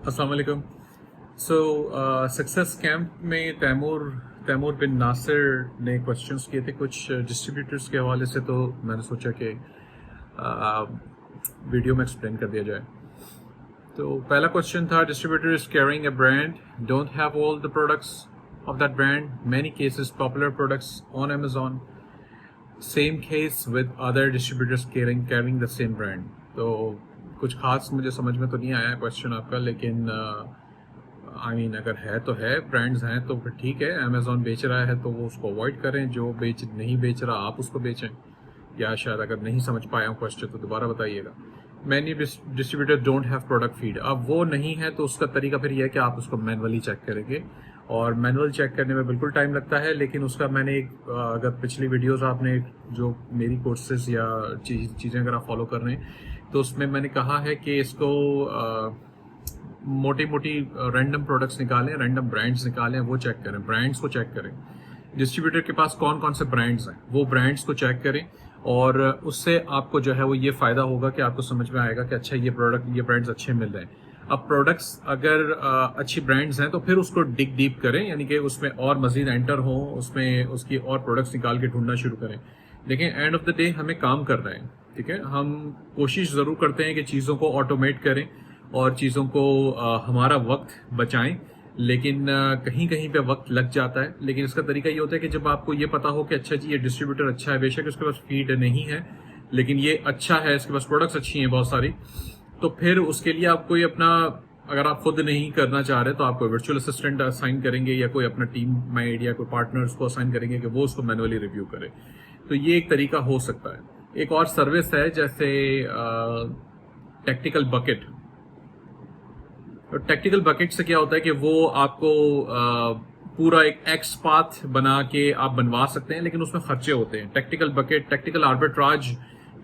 अस्सलाम वालेकुम। सो success camp में तैमूर बिन नासिर ने क्वेश्चंस किए थे कुछ डिस्ट्रीब्यूटर्स के हवाले से, तो मैंने सोचा कि वीडियो में एक्सप्लेन कर दिया जाए। तो पहला क्वेश्चन था, distributor is carrying a brand, don't have all the products of that brand, many cases popular products on Amazon, same case with other distributors carrying the same brand. तो कुछ खास मुझे समझ में तो नहीं आया क्वेश्चन आपका, लेकिन आई मीन अगर है तो है, ब्रांड्स हैं तो फिर ठीक है। अमेजोन बेच रहा है तो वो उसको अवॉइड करें, जो नहीं बेच रहा आप उसको बेचें। या शायद अगर नहीं समझ पाया हूँ क्वेश्चन तो दोबारा बताइएगा। Many distributor don't have product feed, अब वो नहीं है तो उसका तरीका फिर यह है कि आप उसको मैनुअली चेक करेंगे, और मैनुअल चेक करने में बिल्कुल टाइम लगता है। लेकिन उसका मैंने अगर पिछली वीडियोस आपने जो मेरी कोर्सेज या चीज़ें अगर आप फॉलो कर रहे हैं तो उसमें मैंने कहा है कि इसको मोटी रैंडम प्रोडक्ट्स निकालें, रैंडम ब्रांड्स निकालें, वो चेक करें, ब्रांड्स को चेक करें। डिस्ट्रीब्यूटर के पास कौन कौन से ब्रांड्स हैं वो ब्रांड्स को चेक करें, और उससे आपको जो है वो ये फायदा होगा कि आपको समझ में आएगा कि अच्छा ये ब्रांड्स अच्छे मिल रहे हैं। अब प्रोडक्ट्स अगर अच्छी ब्रांड्स हैं तो फिर उसको डिग डीप करें, यानी कि उसमें और मजीद एंटर हो, उसमें उसकी और प्रोडक्ट्स निकाल के ढूंढना शुरू करें। देखें, एंड ऑफ द डे हमें काम कर रहे हैं, ठीक है। हम कोशिश जरूर करते हैं कि चीज़ों को ऑटोमेट करें और चीज़ों को हमारा वक्त बचाएं, लेकिन कहीं कहीं पे वक्त लग जाता है। लेकिन इसका तरीका ये होता है कि जब आपको ये पता हो कि अच्छा जी ये डिस्ट्रीब्यूटर अच्छा है, बेशक उसके पास फीड नहीं है लेकिन ये अच्छा है, इसके पास प्रोडक्ट्स अच्छी हैं बहुत सारी, तो फिर उसके लिए आप कोई अपना, अगर आप खुद नहीं करना चाह रहे तो आप कोई वर्चुअल असिस्टेंट असाइन करेंगे या कोई अपना टीम मेड या कोई पार्टनर्स को असाइन करेंगे कि वो उसको मैनुअली रिव्यू करे। तो ये एक तरीका हो सकता है। एक और सर्विस है जैसे टेक्निकल बकेट। तो टेक्निकल बकेट से क्या होता है कि वो आपको पूरा एक एक्स पाथ बना के आप बनवा सकते हैं, लेकिन उसमें खर्चे होते हैं। टेक्निकल बकेट, टेक्निकल आर्बिट्राज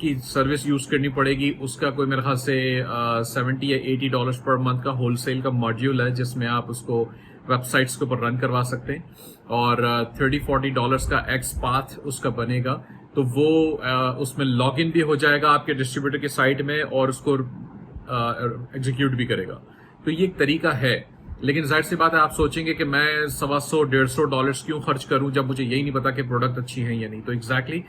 की सर्विस यूज करनी पड़ेगी, उसका कोई मेरे ख्याल से $70 या $80 पर मंथ का होलसेल का मॉड्यूल है, जिसमें आप उसको वेबसाइट्स के ऊपर रन करवा सकते हैं, और $30-40 का एक्स पाथ उसका बनेगा। तो वो उसमें लॉग इन भी हो जाएगा आपके डिस्ट्रीब्यूटर की साइट में और उसको एग्जीक्यूट भी करेगा। तो ये एक तरीका है, लेकिन जाहिर सी बात है आप सोचेंगे कि मैं $100-150 क्यों खर्च करूं जब मुझे यही नहीं पता कि प्रोडक्ट अच्छी है या नहीं। तो एग्जैक्टली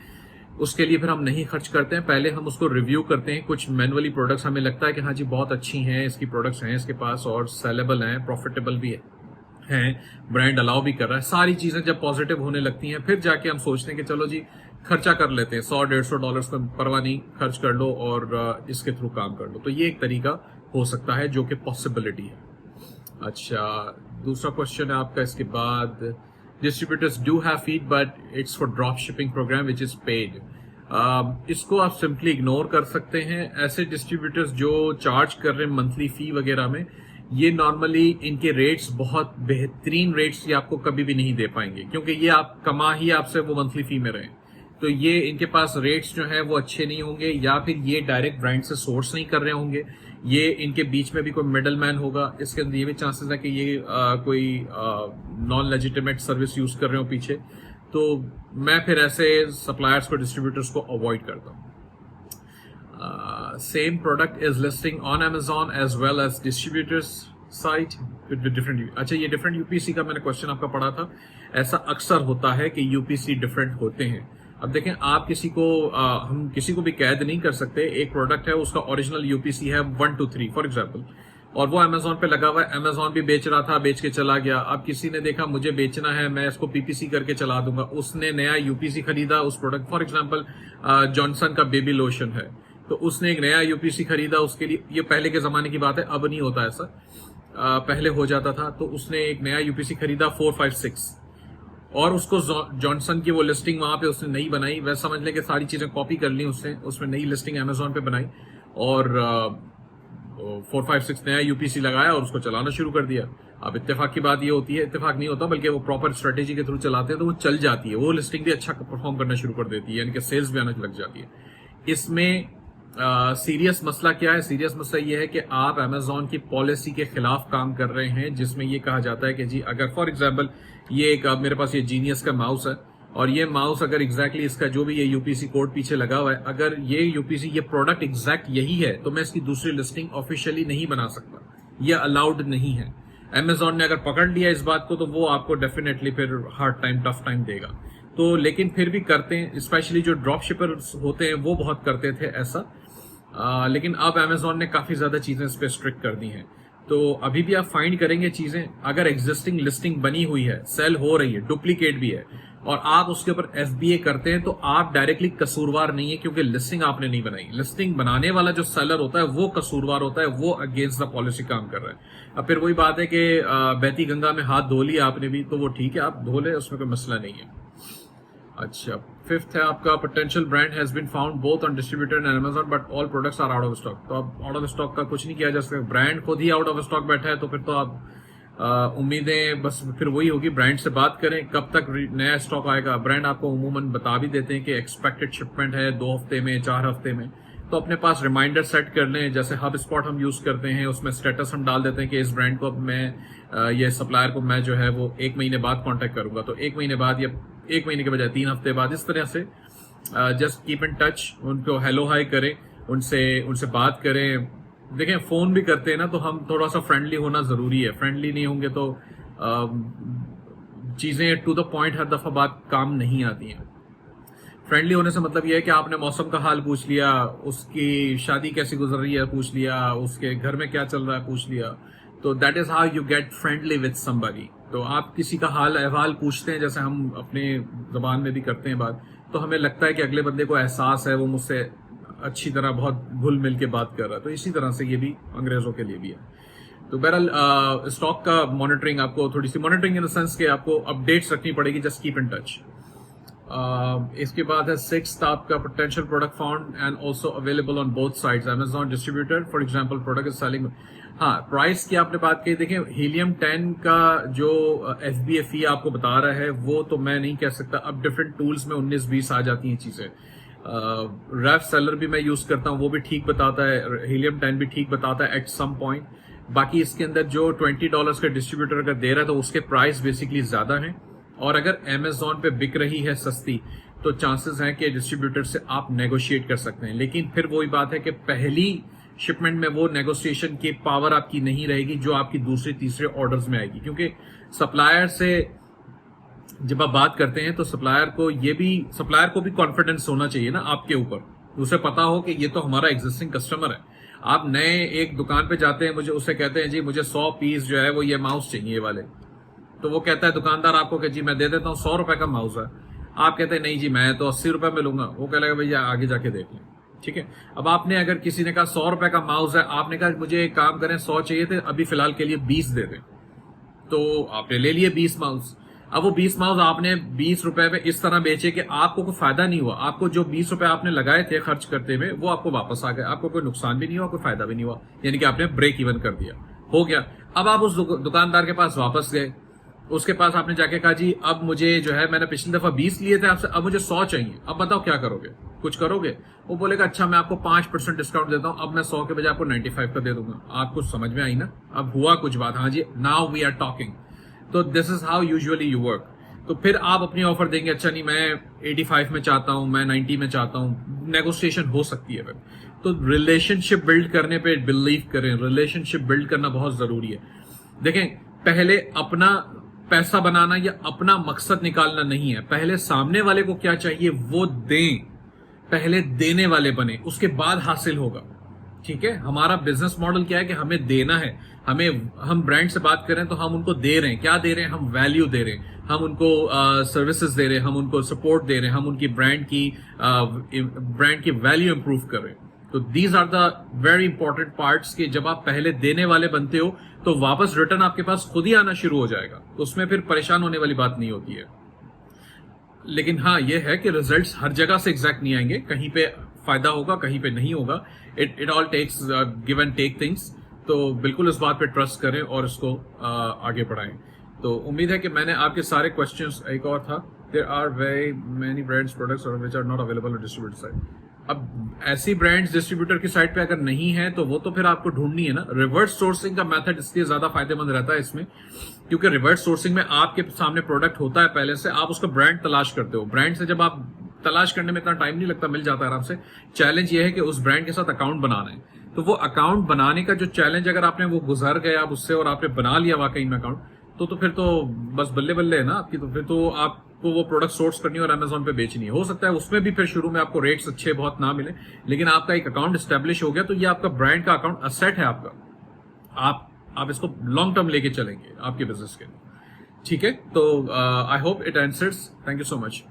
उसके लिए फिर हम नहीं खर्च करते हैं, पहले हम उसको रिव्यू करते हैं। कुछ मैनुअली प्रोडक्ट्स हमें लगता है कि हाँ जी बहुत अच्छी हैं, इसकी प्रोडक्ट्स हैं इसके पास और सेलेबल हैं, प्रॉफिटेबल भी हैं, ब्रांड अलाउ भी कर रहा है, सारी चीजें जब पॉजिटिव होने लगती हैं फिर जाके हम सोचते हैं कि चलो जी खर्चा कर लेते हैं, $100-150 को परवाह नहीं, खर्च कर लो और इसके थ्रू काम कर लो। तो ये एक तरीका हो सकता है जो कि पॉसिबिलिटी है। अच्छा, दूसरा क्वेश्चन है आपका इसके बाद, distributors do have feed but it's for drop shipping program which is paid. इसको आप सिंपली इग्नोर कर सकते हैं। ऐसे डिस्ट्रीब्यूटर्स जो चार्ज कर रहे हैं मंथली फी वगैरह में, ये नॉर्मली इनके रेट्स बहुत बेहतरीन रेट्स ये आपको कभी भी नहीं दे पाएंगे, क्योंकि ये आप कमा ही आपसे वो मंथली फी में रहे। तो ये इनके पास रेट्स जो है वो अच्छे नहीं होंगे, या फिर ये डायरेक्ट ब्रांड से सोर्स नहीं कर रहे होंगे, ये इनके बीच में भी कोई मिडल मैन होगा। इसके अंदर ये भी चांसेस है कि ये कोई नॉन लेजिटिमेट सर्विस यूज कर रहे हो पीछे। तो मैं फिर ऐसे सप्लायर्स को, डिस्ट्रीब्यूटर्स को अवॉइड करता हूँ। Same product is listing on Amazon as well as distributors site with different. अच्छा, ये डिफरेंट यूपीसी का मैंने क्वेश्चन आपका पढ़ा था। ऐसा अक्सर होता है कि यूपीसी डिफरेंट होते हैं। अब देखें, आप हम किसी को भी कैद नहीं कर सकते। एक प्रोडक्ट है, उसका ओरिजिनल यूपीसी है 1 to 3 फॉर एग्जांपल, और वो अमेजोन पे लगा हुआ है, अमेजोन भी बेच रहा था, बेच के चला गया। अब किसी ने देखा मुझे बेचना है, मैं इसको पीपीसी करके चला दूंगा, उसने नया यूपीसी खरीदा उस प्रोडक्ट, फॉर एग्जांपल जॉनसन का बेबी लोशन है, तो उसने एक नया यूपीसी खरीदा उसके लिए। ये पहले के जमाने की बात है, अब नहीं होता ऐसा, पहले हो जाता था। तो उसने एक नया यूपीसी खरीदा 4, 5, 6, और उसको जॉनसन की वो लिस्टिंग वहां पे उसने नहीं बनाई। वैसे समझ लें कि सारी चीजें कॉपी कर ली उसने, उसमें नई लिस्टिंग अमेजोन पे बनाई और 4, 5, 6 नया यूपीसी लगाया और उसको चलाना शुरू कर दिया। अब इत्तेफाक की बात ये होती है, इत्तेफाक नहीं होता बल्कि वो प्रॉपर स्ट्रेटेजी के थ्रू चलाते हैं तो वो चल जाती है, वो लिस्टिंग भी अच्छा परफॉर्म करना शुरू कर देती है, यानी कि सेल्स भी आने लग जाती है। इसमें सीरियस मसला क्या है? सीरियस मसला ये है कि आप अमेजोन की पॉलिसी के खिलाफ काम कर रहे हैं, जिसमें ये कहा जाता है कि जी अगर फॉर एग्जांपल ये एक मेरे पास ये जीनियस का माउस है और ये माउस अगर एग्जैक्टली इसका जो भी ये यूपीसी कोड पीछे लगा हुआ है, अगर ये यूपीसी ये प्रोडक्ट एग्जैक्ट यही है तो मैं इसकी दूसरी लिस्टिंग ऑफिशियली नहीं बना सकता। ये अलाउड नहीं है। Amazon ने अगर पकड़ लिया इस बात को तो वो आपको डेफिनेटली फिर हार्ड टाइम, टफ टाइम देगा। तो लेकिन फिर भी करते हैं, स्पेशली जो ड्रॉप शिपर्स होते हैं वो बहुत करते थे ऐसा। लेकिन अब Amazon ने काफी ज्यादा चीजें इस पे स्ट्रिक्ट कर दी हैं। तो अभी भी आप फाइंड करेंगे चीजें, अगर एग्जिस्टिंग लिस्टिंग बनी हुई है, सेल हो रही है, डुप्लीकेट भी है, और आप उसके ऊपर FBA करते हैं, तो आप डायरेक्टली कसूरवार नहीं है, क्योंकि लिस्टिंग आपने नहीं बनाई। लिस्टिंग बनाने वाला जो सेलर होता है वो कसूरवार होता है, वो अगेंस्ट द पॉलिसी काम कर रहा है। अब फिर वही बात है कि बहती गंगा में हाथ धो लिया आपने भी, तो वो ठीक है, आप धो ले, उसमें कोई मसला नहीं है। अच्छा, फिफ्थ है आपका, potential brand has been found both on distributor and Amazon but all products are out of stock. तो अब आउट ऑफ स्टॉक का कुछ नहीं किया जा सकता, ब्रांड खुद ही आउट ऑफ स्टॉक बैठा है, तो फिर तो आप उम्मीदें बस फिर वही होगी, ब्रांड से बात करें कब तक नया स्टॉक आएगा। ब्रांड आपको उमूमन बता भी देते हैं कि एक्सपेक्टेड शिपमेंट है 2 हफ्ते में, 4 हफ्ते में, तो अपने पास रिमाइंडर सेट कर लें। जैसे हब स्पॉट हम यूज करते हैं, उसमें स्टेटस हम डाल देते हैं कि इस ब्रांड को अब मैं ये सप्लायर को मैं जो है वो 1 महीने बाद कांटेक्ट करूंगा, तो 1 महीने बाद या 1 महीने के बजाय 3 हफ्ते बाद, इस तरह से जस्ट कीप इन टच, उनको हेलो हाई करें, उनसे बात करें। देखें, फोन भी करते हैं ना, तो हम थोड़ा सा फ्रेंडली होना जरूरी है। फ्रेंडली नहीं होंगे तो चीजें टू द पॉइंट हर दफा बात काम नहीं आती हैं। फ्रेंडली होने से मतलब यह है कि आपने मौसम का हाल पूछ लिया, उसकी शादी कैसी गुजर रही है पूछ लिया, उसके घर में क्या चल रहा है पूछ लिया, तो that is how you get friendly with somebody. तो आप किसी का हाल अहवाल पूछते हैं, जैसे हम अपने जबान में भी करते हैं बात, तो हमें लगता है कि अगले बंदे को एहसास है, वो मुझसे अच्छी तरह बहुत घुल मिल के बात कर रहा है। तो इसी तरह से ये भी अंग्रेजों के लिए भी है। तो बहरहाल स्टॉक का मॉनिटरिंग, आपको थोड़ी सी मॉनिटरिंग इन द सेंस कि आपको अपडेट्स रखनी पड़ेगी, जस्ट कीप इन टच। इसके बाद है 6th आपका, potential product found and also available on both sides, Amazon distributor for example product is selling. हाँ, प्राइस की आपने बात की, देखें हीलियम 10 का जो FBA फी आपको बता रहा है वो तो मैं नहीं कह सकता। अब डिफरेंट टूल्स में 19-20 आ जाती हैं चीजें। रेफ सेलर भी मैं यूज करता हूँ, वो भी ठीक बताता है, हीलियम 10 भी ठीक बताता है एट सम पॉइंट। बाकी इसके अंदर जो $20 का डिस्ट्रीब्यूटर अगर दे रहा है तो उसके प्राइस बेसिकली ज्यादा हैं, और अगर Amazon पे बिक रही है सस्ती तो चांसेस हैं कि डिस्ट्रीब्यूटर से आप नेगोशिएट कर सकते हैं। लेकिन फिर वही बात है कि पहली शिपमेंट में वो नेगोशिएशन की पावर आपकी नहीं रहेगी जो आपकी दूसरे तीसरे ऑर्डर्स में आएगी, क्योंकि सप्लायर से जब आप बात करते हैं तो सप्लायर को भी कॉन्फिडेंस होना चाहिए ना आपके ऊपर, उसे पता हो कि ये तो हमारा एग्जिस्टिंग कस्टमर है। आप नए एक दुकान पे जाते हैं, उसे कहते हैं जी मुझे 100 पीस जो है वो ये माउस चाहिए वाले, तो वो कहता है दुकानदार आपको कि जी मैं दे देता हूँ, 100 रुपए का माउस है। आप कहते हैं नहीं जी मैं तो 80 रुपए में लूंगा, वो कह लेगा भैया आगे जाके देख लें, ठीक है। अब आपने अगर किसी ने कहा 100 रुपए का माउस है, आपने कहा मुझे एक काम करें 100 चाहिए थे, अभी फिलहाल के लिए 20 दे दें, तो आपने ले लिए 20 माउस। अब वो 20 माउस आपने 20 रुपए पे इस तरह बेचे कि आपको कोई फायदा नहीं हुआ, आपको जो 20 रुपए आपने लगाए थे खर्च करते हुए वो आपको वापस आ गए, आपको कोई नुकसान भी नहीं हुआ, कोई फायदा भी नहीं हुआ, यानी कि आपने ब्रेक इवन कर दिया, हो गया। अब आप उस दुकानदार के पास वापस गए, उसके पास आपने जाके कहा जी अब मुझे जो है मैंने पिछली दफा 20 लिए थे आपसे, अब मुझे 100 चाहिए, अब बताओ क्या करोगे, कुछ करोगे? वो बोलेगा अच्छा मैं आपको 5% डिस्काउंट देता हूं, अब मैं 100 के बजाय आपको 95 का दे दूंगा। आपको समझ में आई ना, अब हुआ कुछ बात, हाँ जी नाउ वी आर टॉकिंग। तो this is how usually you work. तो फिर आप अपनी ऑफर देंगे, अच्छा नहीं मैं 85 में चाहता हूं, मैं 90 में चाहता हूं, नेगोशिएशन हो सकती है। तो रिलेशनशिप बिल्ड करने पे बिलीव करें, रिलेशनशिप बिल्ड करना बहुत जरूरी है। देखें, पहले अपना पैसा बनाना या अपना मकसद निकालना नहीं है, पहले सामने वाले को क्या चाहिए वो दें, पहले देने वाले बने, उसके बाद हासिल होगा, ठीक है। हमारा बिजनेस मॉडल क्या है कि हमें देना है, हम ब्रांड से बात करें तो हम उनको दे रहे हैं, क्या दे रहे हैं, हम वैल्यू दे रहे हैं, हम उनको सर्विसेज दे रहे हैं, हम उनको सपोर्ट दे रहे हैं, हम उनकी ब्रांड की वैल्यू इंप्रूव कर रहे हैं। तो these are the very important parts कि जब आप पहले देने वाले बनते हो तो वापस रिटर्न आपके पास खुद ही आना शुरू हो जाएगा, तो उसमें फिर परेशान होने वाली बात नहीं होती है। लेकिन हाँ यह है कि रिजल्ट्स हर जगह से एग्जैक्ट नहीं आएंगे, कहीं पे फायदा होगा कहीं पे नहीं होगा, it all takes give and take things. तो बिल्कुल इस बात पे ट्रस्ट करें और इसको आगे बढ़ाएं। तो उम्मीद है कि मैंने आपके सारे क्वेश्चंस, एक और था, there are very many brands products which are not available on distributor side. अब ऐसी ब्रांड्स डिस्ट्रीब्यूटर की साइट पे अगर नहीं है तो वो तो फिर आपको ढूंढनी है ना। रिवर्स सोर्सिंग का मेथड इसलिए ज्यादा फायदेमंद रहता है इसमें, क्योंकि रिवर्स सोर्सिंग में आपके सामने प्रोडक्ट होता है पहले से, आप उसका ब्रांड तलाश करते हो, ब्रांड से जब आप तलाश करने में इतना टाइम नहीं लगता, मिल जाता है आराम से। चैलेंज ये है कि उस ब्रांड के साथ अकाउंट बनाना है। तो वो अकाउंट बनाने का जो चैलेंज अगर आपने वो गुजर गए आप उससे और आपने बना लिया वाकई में अकाउंट, तो फिर तो बस बल्ले बल्ले है ना आपकी। तो फिर तो आपको वो प्रोडक्ट सोर्स करनी और अमेजोन पे बेचनी है। हो सकता है उसमें भी फिर शुरू में आपको रेट्स अच्छे बहुत ना मिले, लेकिन आपका एक अकाउंट स्टैब्लिश हो गया तो ये आपका ब्रांड का अकाउंट असेट है आपका। आप इसको लॉन्ग टर्म लेके चलेंगे आपके बिजनेस के। ठीक है, तो I hope it answers. Thank you so much.